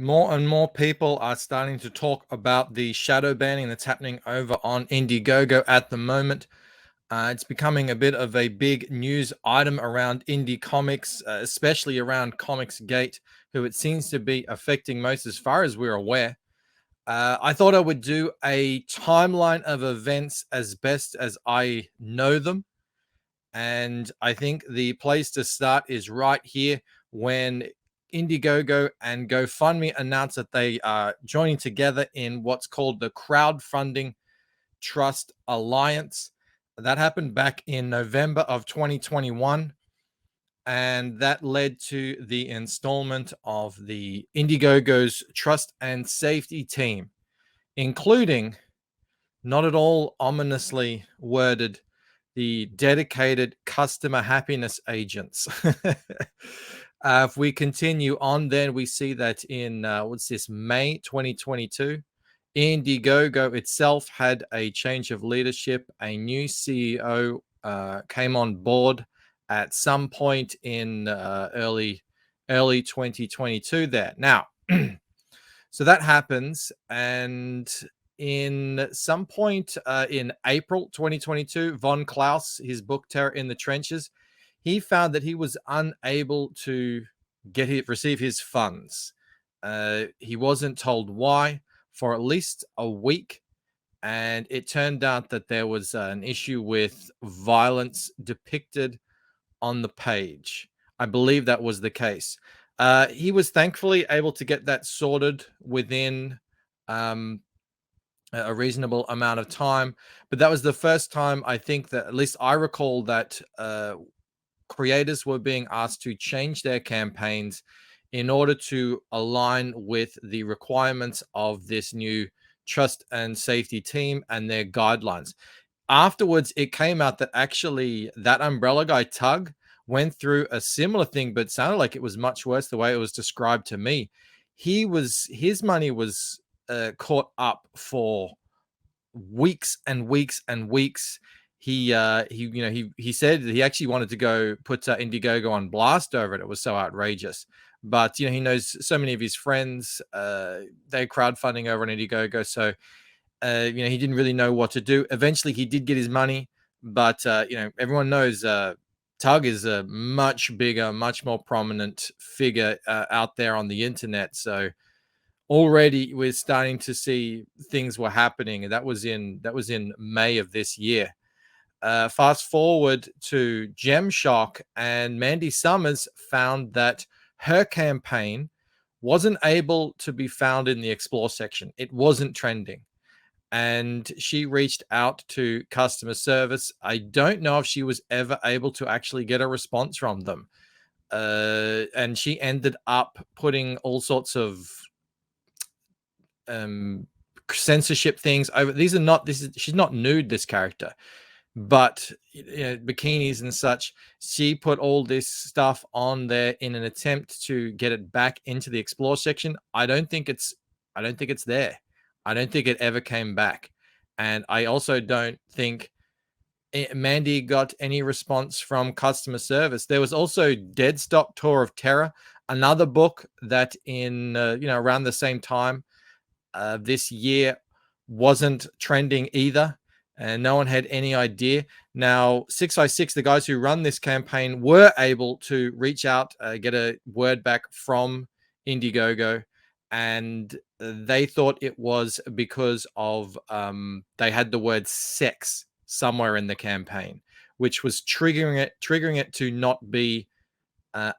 More and more people are starting to talk about the shadow banning that's happening over on Indiegogo at the moment. It's becoming a bit of a big news item around indie comics, especially around Comicsgate, who it seems to be affecting most as far as we're aware. I thought I would do a timeline of events as best as I know them. And I think the place to start is right here when Indiegogo and Gofundme announced that they are joining together in what's called the Crowdfunding Trust Alliance. That happened back in November of 2021. And that led to the installment of the Indiegogo's Trust and Safety team, including, not at all ominously worded, the dedicated customer happiness agents. If we continue on, then we see that in May 2022, Indiegogo itself had a change of leadership. A new CEO came on board at some point in early 2022 there. Now, so that happens, and in some point in April 2022, Von Klaus, his book Terror in the Trenches, he found that he was unable to receive his funds. He wasn't told why for at least a week, and it turned out that there was an issue with violence depicted on the page. I believe that was the case. He was thankfully able to get that sorted within a reasonable amount of time, but that was the first time I think that, at least I recall, that creators were being asked to change their campaigns in order to align with the requirements of this new trust and safety team and their guidelines. Afterwards, it came out that actually that umbrella guy Tug went through a similar thing, but sounded like it was much worse the way it was described to me. His money was caught up for weeks and weeks and weeks. He said he actually wanted to go put Indiegogo on blast over it. It was so outrageous. But he knows so many of his friends. They're crowdfunding over on Indiegogo, so he didn't really know what to do. Eventually, he did get his money, but everyone knows Tug is a much bigger, much more prominent figure out there on the internet. So already we're starting to see things were happening, and that was in May of this year. Fast forward to Gemshock, and Mandy Summers found that her campaign wasn't able to be found in the explore section. It wasn't trending. And she reached out to customer service. I don't know if she was ever able to actually get a response from them. And she ended up putting all sorts of censorship things over. She's not nude, this character, but bikinis and such. She put all this stuff on there in an attempt to get it back into the explore section. I don't think it's there. I don't think it ever came back. And I also don't think Mandy got any response from customer service. There was also Deadstock Tour of Terror, another book that in around the same time this year wasn't trending either, and no one had any idea. Now 656, the guys who run this campaign, were able to reach out, get a word back from Indiegogo, and they thought it was because of they had the word sex somewhere in the campaign, which was triggering it to not be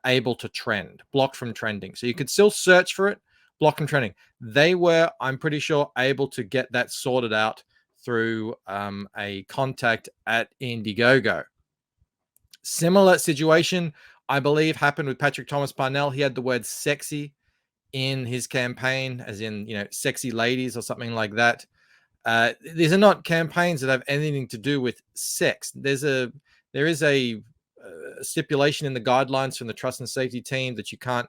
able to trend, blocked from trending. So you could still search for it, block from trending. They were, I'm pretty sure, able to get that sorted out through a contact at Indiegogo. Similar situation, I believe, happened with Patrick Thomas Parnell. He had the word sexy in his campaign, as in, sexy ladies or something like that. These are not campaigns that have anything to do with sex. There is a stipulation in the guidelines from the trust and safety team that you can't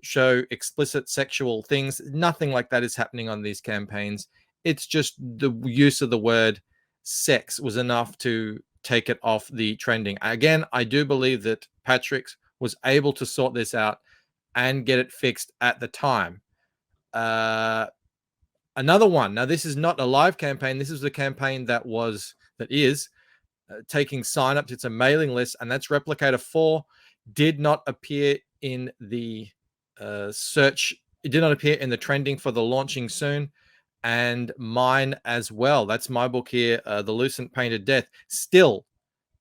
show explicit sexual things. Nothing like that is happening on these campaigns. It's just the use of the word sex was enough to take it off the trending. Again, I do believe that Patrick was able to sort this out and get it fixed at the time. Another one. Now, this is not a live campaign. This is the campaign that is taking signups. It's a mailing list, and that's Replicator 4. Did not appear in the search. It did not appear in the trending for the launching soon, and mine as well. That's my book here, The Lucent Painted Death. Still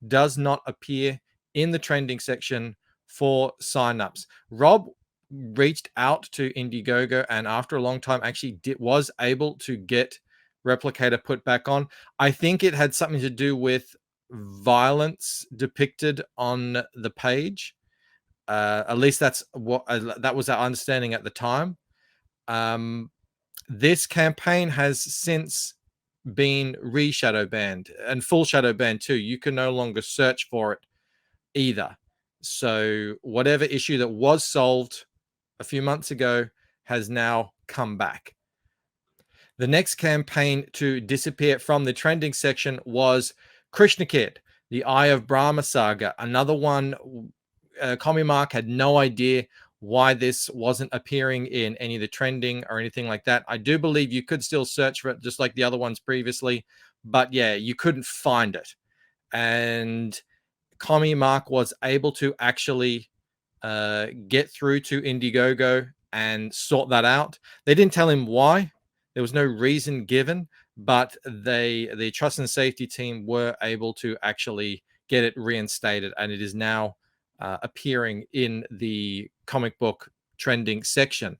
does not appear in the trending section for signups. Rob reached out to Indiegogo, and after a long time actually was able to get Replicator put back on. I think it had something to do with violence depicted on the page. At least that's what that was our understanding at the time. This campaign has since been re-shadow banned and full shadow banned too. You can no longer search for it either. So whatever issue that was solved a few months ago has now come back. The next campaign to disappear from the trending section was Krishna Kid, the Eye of Brahma saga. Another one, Comimark had no idea why this wasn't appearing in any of the trending or anything like that. I do believe you could still search for it just like the other ones previously, but yeah, you couldn't find it. And Comimark was able to actually get through to Indiegogo and sort that out. They didn't tell him why. There was no reason given, but the trust and safety team were able to actually get it reinstated, and it is now appearing in the comic book trending section.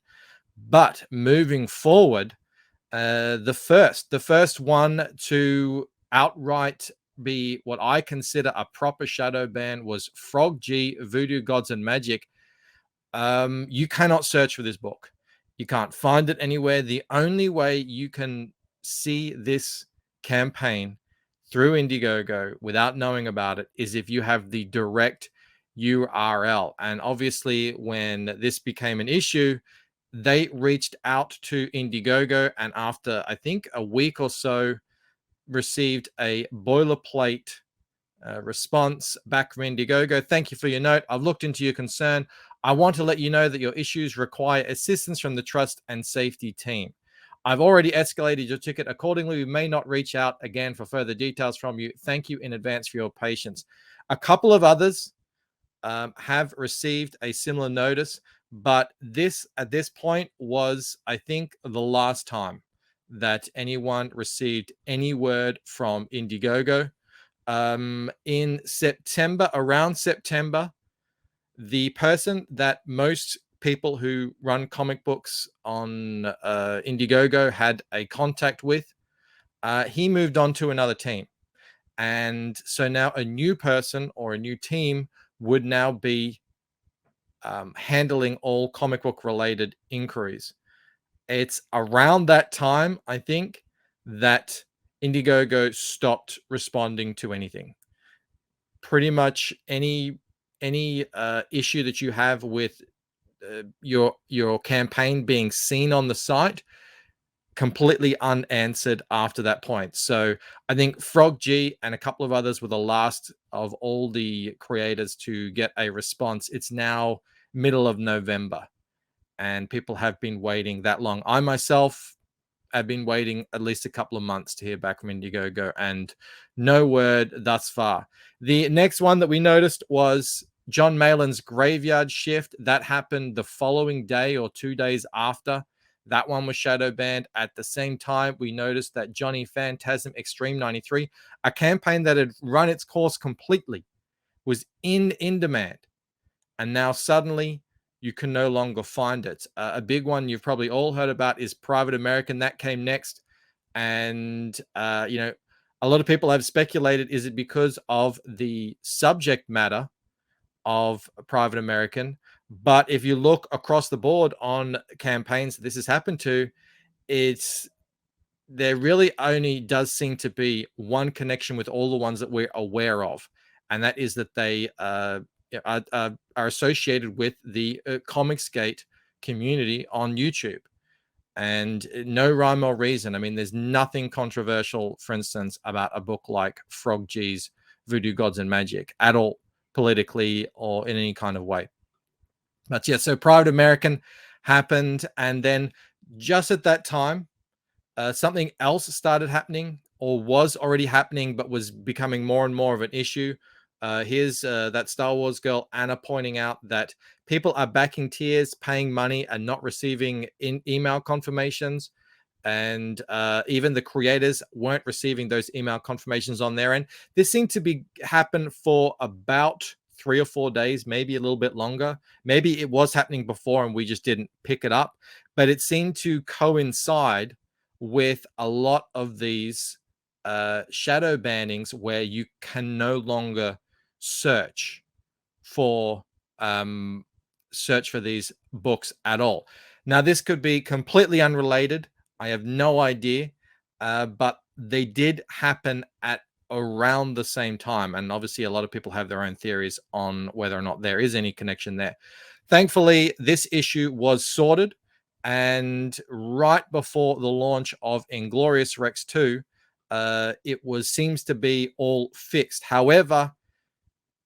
But moving forward, the first one to outright be what I consider a proper shadow ban was Frog G, Voodoo Gods and Magic. You cannot search for this book. You can't find it anywhere. The only way you can see this campaign through Indiegogo without knowing about it is if you have the direct URL. And obviously, when this became an issue, they reached out to Indiegogo, and after I think a week or so, received a boilerplate response back from Indiegogo. Thank you for your note. I've looked into your concern. I want to let you know that your issues require assistance from the trust and safety team. I've already escalated your ticket accordingly. We may not reach out again for further details from you. Thank you in advance for your patience. A couple of others have received a similar notice, but this at this point was, I think, the last time that anyone received any word from Indiegogo. In September, around September, the person that most people who run comic books on Indiegogo had a contact with, he moved on to another team. And so now a new person or a new team would now be handling all comic book related inquiries. It's around that time, I think, that Indiegogo stopped responding to anything. Pretty much any issue that you have with your campaign being seen on the site, completely unanswered after that point. So I think Frog G and a couple of others were the last of all the creators to get a response. It's now middle of November, and people have been waiting that long. I myself have been waiting at least a couple of months to hear back from Indiegogo, and no word thus far. The next one that we noticed was John Malin's Graveyard Shift. That happened the following day or 2 days after. That one was shadow banned. At the same time, we noticed that Johnny Phantasm Extreme 93, a campaign that had run its course completely, was in demand. And now suddenly you can no longer find it. A big one you've probably all heard about is Private American. That came next. And, a lot of people have speculated, is it because of the subject matter of Private American? But if you look across the board on campaigns this has happened to, there really only does seem to be one connection with all the ones that we're aware of. And that is that they are associated with the Comicsgate community on YouTube. And no rhyme or reason. I mean, there's nothing controversial, for instance, about a book like Frog G's Voodoo Gods and Magic at all, politically or in any kind of way. But yeah, so Private American happened, and then just at that time, something else started happening, or was already happening, but was becoming more and more of an issue. Here's that Star Wars girl, Anna, pointing out that people are backing tiers, paying money, and not receiving email confirmations. And even the creators weren't receiving those email confirmations on their end. This seemed to happen for about 3 or 4 days, maybe a little bit longer. Maybe it was happening before and we just didn't pick it up, but it seemed to coincide with a lot of these shadow bannings where you can no longer search for these books at all. Now, this could be completely unrelated. I have no idea, but they did happen at around the same time. And obviously, a lot of people have their own theories on whether or not there is any connection there. Thankfully, this issue was sorted. And right before the launch of Inglorious Rex 2, it seems to be all fixed. However,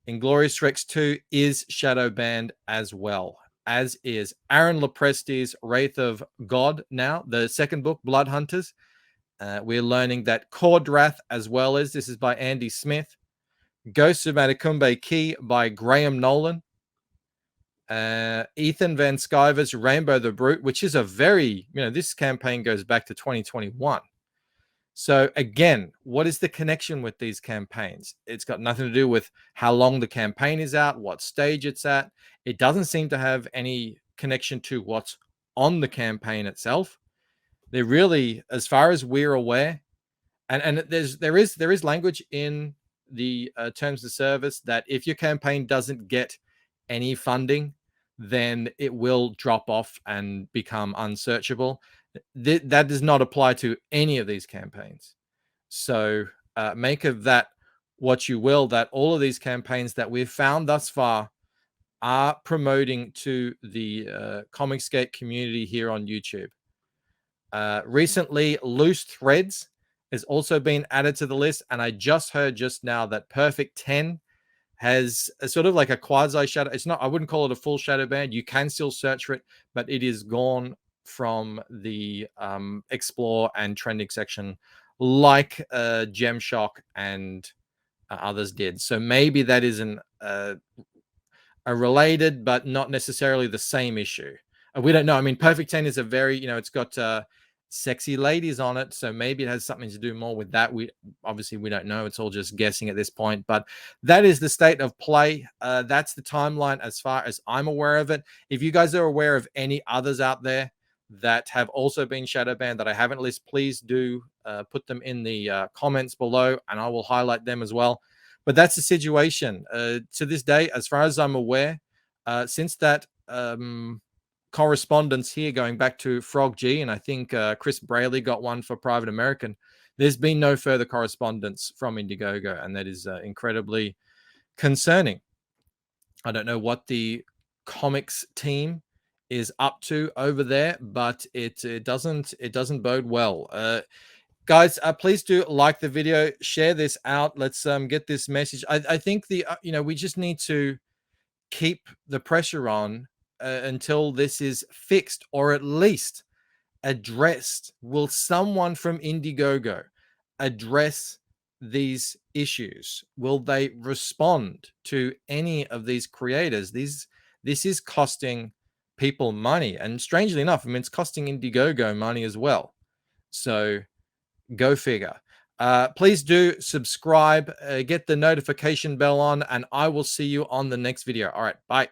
Inglorious Rex 2 is shadow banned as well, as is Aaron LOPRESTI'S Wraith of God now, the second book, Blood Hunters. We're learning that Cordrath, as well as, this is by Andy Smith, Ghosts of Matacumbe Key by Graham Nolan, Ethan Van Sciver's Rainbow the Brute, which is a very, this campaign goes back to 2021. So again, what is the connection with these campaigns? It's got nothing to do with how long the campaign is out, what stage it's at. It doesn't seem to have any connection to what's on the campaign itself. They're really, as far as we're aware, and there is language in the terms of service that if your campaign doesn't get any funding, then it will drop off and become unsearchable. That does not apply to any of these campaigns. So make of that what you will, that all of these campaigns that we've found thus far are promoting to the Comicsgate community here on YouTube. Recently, Loose Threads has also been added to the list, and I just heard just now that Perfect 10 has a sort of like a quasi shadow. It's not, I wouldn't call it a full shadow ban. You can still search for it, but it is gone from the explore and trending section, like Gemshock and others did. So maybe that isn't a related, but not necessarily the same issue. We don't know. I mean, Perfect 10 is a very, it's got sexy ladies on it, so maybe it has something to do more with that. We don't know. It's all just guessing at this point, but that is the state of play. That's the timeline as far as I'm aware of it. If you guys are aware of any others out there that have also been shadow banned that I haven't listed, please do put them in the comments below, and I will highlight them as well. But that's the situation to this day, as far as I'm aware. Since that correspondence here going back to Frog G, and I think Chris Brayley got one for Private American, there's been no further correspondence from Indiegogo, and that is incredibly concerning. I don't know what the comics team is up to over there, but it doesn't bode well. Guys, please do like the video, share this out. Let's get this message. I think we just need to keep the pressure on until this is fixed, or at least addressed. Will someone from Indiegogo address these issues? Will they respond to any of these creators? This is costing people money, and strangely enough, I mean, it's costing Indiegogo money as well. So go figure. Please do subscribe, get the notification bell on, and I will see you on the next video. All right, bye.